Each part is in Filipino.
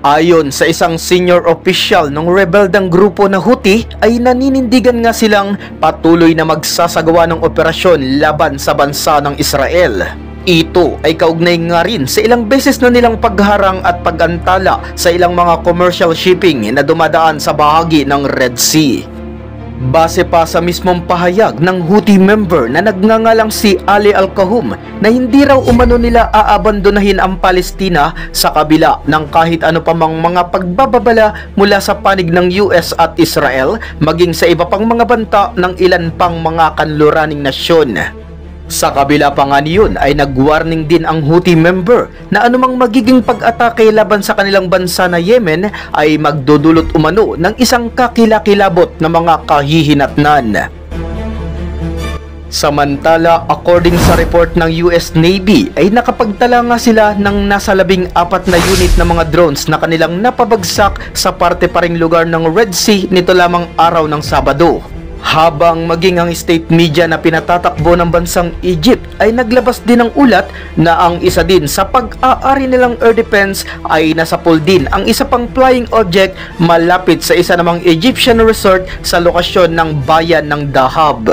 Ayon sa isang senior official ng rebeldang grupo na Houthi ay naninindigan nga silang patuloy na magsasagawa ng operasyon laban sa bansa ng Israel. Ito ay kaugnay nga rin sa ilang beses na nilang pagharang at pag-antala sa ilang mga commercial shipping na dumadaan sa bahagi ng Red Sea. Base pa sa mismong pahayag ng Houthi member na nagngangalang si Ali Al-Kahum na hindi raw umano nila aabandonahin ang Palestina sa kabila ng kahit ano pa mang mga pagbababala mula sa panig ng US at Israel maging sa iba pang mga banta ng ilan pang mga kanluraning nasyon. Sa kabila pa nga niyon ay nag-warning din ang Houthi member na anumang magiging pag-atake laban sa kanilang bansa na Yemen ay magdudulot umano ng isang kakilakilabot na mga kahihinatnan. Samantala, according sa report ng US Navy ay nakapagtala nga sila ng nasa 14 na unit na mga drones na kanilang napabagsak sa parte pa ring lugar ng Red Sea nito lamang araw ng Sabado. Habang maging ang state media na pinatatakbo ng bansang Egypt ay naglabas din ng ulat na ang isa din sa pag-aari nilang air defense ay nasapul din ang isa pang flying object malapit sa isa namang Egyptian resort sa lokasyon ng bayan ng Dahab.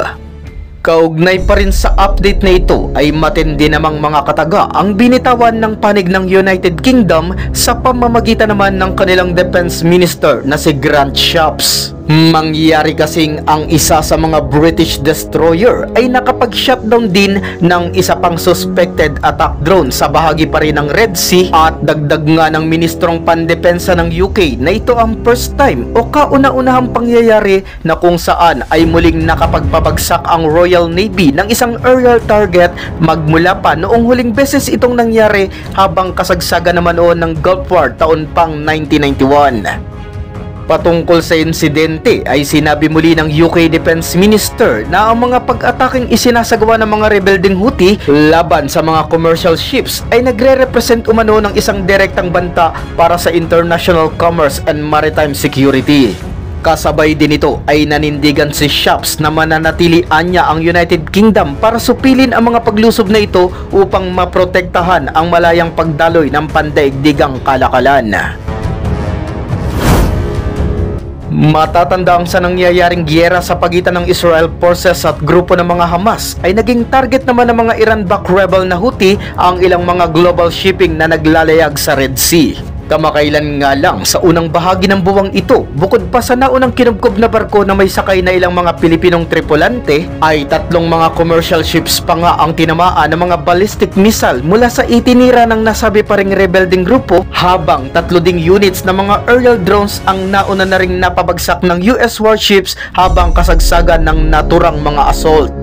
Kaugnay pa rin sa update na ito ay matindi namang mga kataga ang binitawan ng panig ng United Kingdom sa pamamagitan naman ng kanilang defense minister na si Grant Shapps. Mangyari kasing ang isa sa mga British destroyer ay nakapag-shutdown din ng isa pang suspected attack drone sa bahagi pa rin ng Red Sea at dagdag nga ng Ministrong Pandepensa ng UK na ito ang first time o kauna-unahang pangyayari na kung saan ay muling nakapagpabagsak ang Royal Navy ng isang aerial target magmula pa noong huling beses itong nangyari habang kasagsagan naman noon ng Gulf War taon pang 1991. Patungkol sa insidente ay sinabi muli ng UK Defense Minister na ang mga pag-ataking isinasagawa ng mga rebelding Houthi laban sa mga commercial ships ay nagre-represent umano ng isang direktang banta para sa international commerce and maritime security. Kasabay din ito ay nanindigan si Shapps na mananatilian niya ang United Kingdom para supilin ang mga paglusob na ito upang maprotektahan ang malayang pagdaloy ng pandaigdigang kalakalan. Matatandang sa nangyayaring giyera sa pagitan ng Israel forces at grupo ng mga Hamas ay naging target naman ng mga Iran-backed rebel na Houthi ang ilang mga global shipping na naglalayag sa Red Sea. Kamakailan nga lang sa unang bahagi ng buwang ito, bukod pa sa naunang kinubkob na barko na may sakay na ilang mga Pilipinong tripulante, ay 3 mga commercial ships pa nga ang tinamaan ng mga ballistic missile mula sa itinira ng nasabi pa ring rebelding grupo, habang 3 ding units na mga aerial drones ang nauna na ring napabagsak ng US warships habang kasagsagan ng naturang mga assault.